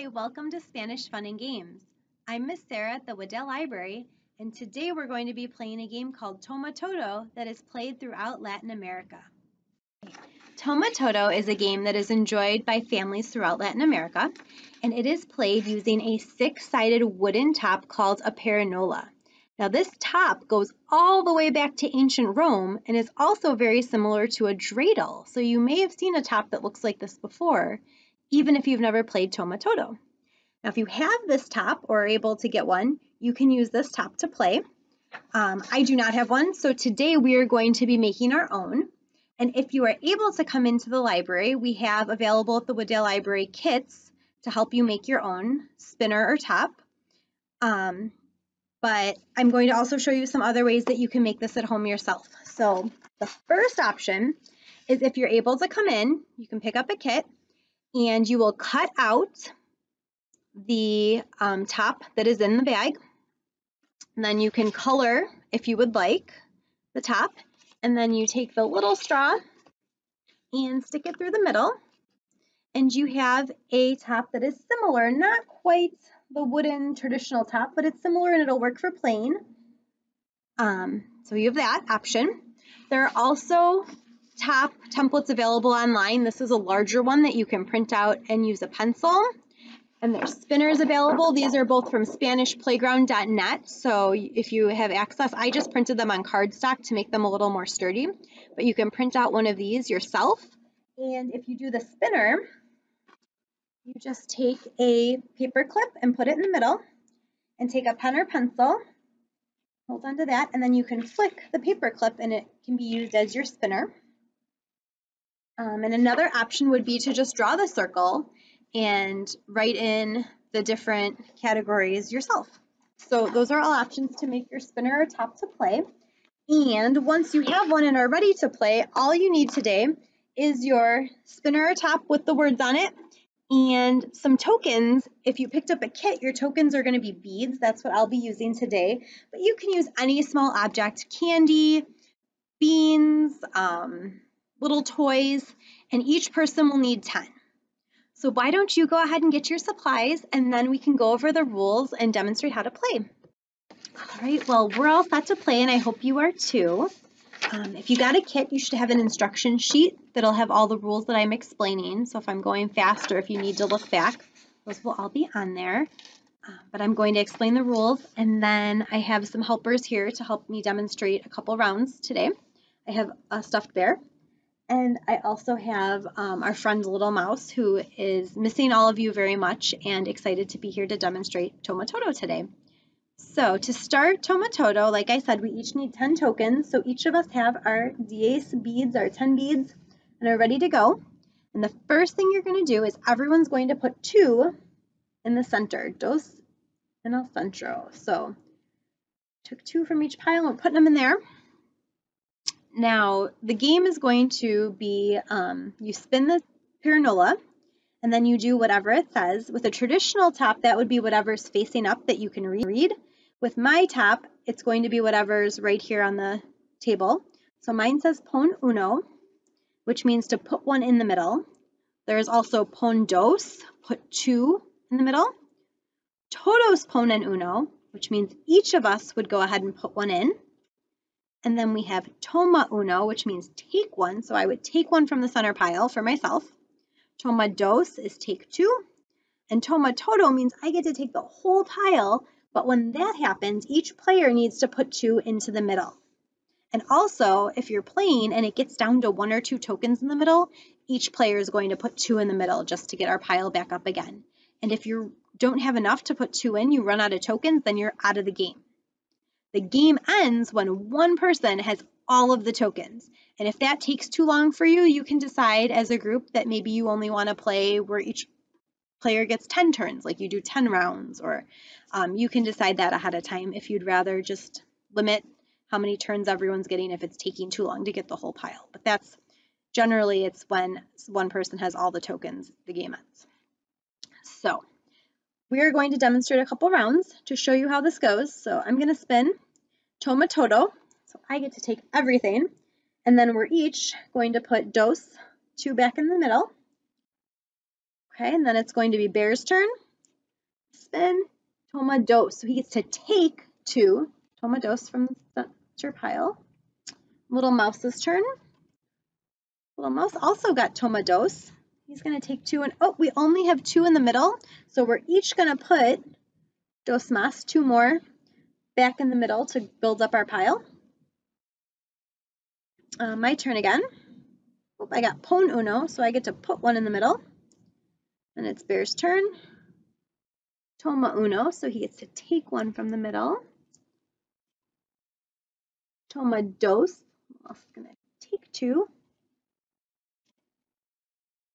Hi, welcome to Spanish Fun and Games. I'm Miss Sara at the Waddell Library, and today we're going to be playing a game called Toma Todo that is played throughout Latin America. Toma Todo is a game that is enjoyed by families throughout Latin America, and it is played using a six-sided wooden top called a perinola. Now this top goes all the way back to ancient Rome and is also very similar to a dreidel, so you may have seen a top that looks like this before, even if you've never played Toma Todo. Now, if you have this top or are able to get one, you can use this top to play. I do not have one, so today we are going to be making our own. And if you are able to come into the library, we have available at the Waddell Library kits to help you make your own spinner or top. But I'm going to also show you some other ways that you can make this at home yourself. So the first option is if you're able to come in, you can pick up a kit, and you will cut out the top that is in the bag. And then you can color, if you would like, the top. And then you take the little straw and stick it through the middle. And you have a top that is similar, not quite the wooden traditional top, but it's similar and it'll work for playing. So you have that option. There are also top templates available online. This is a larger one that you can print out and use a pencil. And there's spinners available. These are both from SpanishPlayground.net. So if you have access, I just printed them on cardstock to make them a little more sturdy. But you can print out one of these yourself. And if you do the spinner, you just take a paper clip and put it in the middle and take a pen or pencil. Hold on to that, and then you can flick the paper clip and it can be used as your spinner. And another option would be to just draw the circle and write in the different categories yourself. So those are all options to make your spinner or top to play. And once you have one and are ready to play, all you need today is your spinner or top with the words on it and some tokens. If you picked up a kit, your tokens are going to be beads. That's what I'll be using today. But you can use any small object, candy, beans, little toys, and each person will need 10. So why don't you go ahead and get your supplies, and then we can go over the rules and demonstrate how to play. All right, well, we're all set to play, and I hope you are too. If you got a kit, you should have an instruction sheet that'll have all the rules that I'm explaining. So if I'm going fast or if you need to look back, those will all be on there. But I'm going to explain the rules, and then I have some helpers here to help me demonstrate a couple rounds today. I have a stuffed bear, and I also have our friend Little Mouse, who is missing all of you very much and excited to be here to demonstrate Toma Todo today. So to start Toma Todo, like I said, we each need 10 tokens. So each of us have our 10 beads, our 10 beads, and are ready to go. And the first thing you're going to do is everyone's going to put 2 in the center, dos en el centro. So took 2 from each pile and we're putting them in there. Now the game is going to be, you spin the perinola and then you do whatever it says. With a traditional top, that would be whatever's facing up that you can read. With my top, it's going to be whatever's right here on the table. So mine says pon uno, which means to put 1 in the middle. There's also pon dos, put 2 in the middle. Todos ponen uno, which means each of us would go ahead and put 1 in. And then we have toma uno, which means take 1. So I would take 1 from the center pile for myself. Toma dos is take 2. And Toma Todo means I get to take the whole pile, but when that happens, each player needs to put 2 into the middle. And also, if you're playing and it gets down to 1 or 2 tokens in the middle, each player is going to put 2 in the middle just to get our pile back up again. And if you don't have enough to put 2 in, you run out of tokens, then you're out of the game. The game ends when one person has all of the tokens. And if that takes too long for you, you can decide as a group that maybe you only want to play where each player gets 10 turns, like you do 10 rounds, or you can decide that ahead of time if you'd rather just limit how many turns everyone's getting if it's taking too long to get the whole pile. But that's generally, it's when one person has all the tokens, the game ends. So we are going to demonstrate a couple rounds to show you how this goes. So I'm going to spin Toma Todo, so I get to take everything, and then we're each going to put dos, 2 back in the middle. Okay, and then it's going to be Bear's turn, in. Toma dos. So he gets to take 2. Toma dos from the center pile. Little Mouse's turn. Little Mouse also got Toma dos. He's going to take 2, and oh, we only have 2 in the middle, so we're each going to put dos más, 2 more, back in the middle to build up our pile. My turn again. Oh, I got pon uno, so I get to put 1 in the middle. And it's Bear's turn. Toma uno, so he gets to take 1 from the middle. Toma dos, I'm also going to take 2.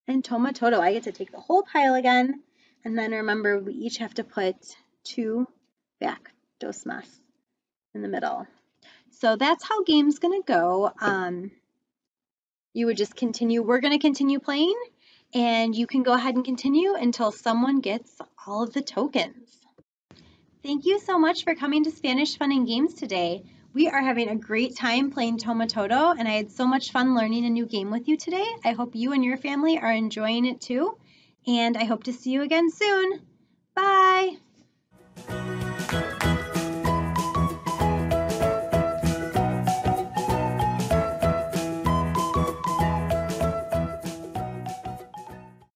And Toma Todo, I get to take the whole pile again. And then remember, we each have to put 2 back, dos más, in the middle. So that's how game's going to go. You would just continue. We're going to continue playing, and you can go ahead and continue until someone gets all of the tokens. Thank you so much for coming to Spanish Fun and Games today. We are having a great time playing Toma Todo, and I had so much fun learning a new game with you today. I hope you and your family are enjoying it too, and I hope to see you again soon. Bye!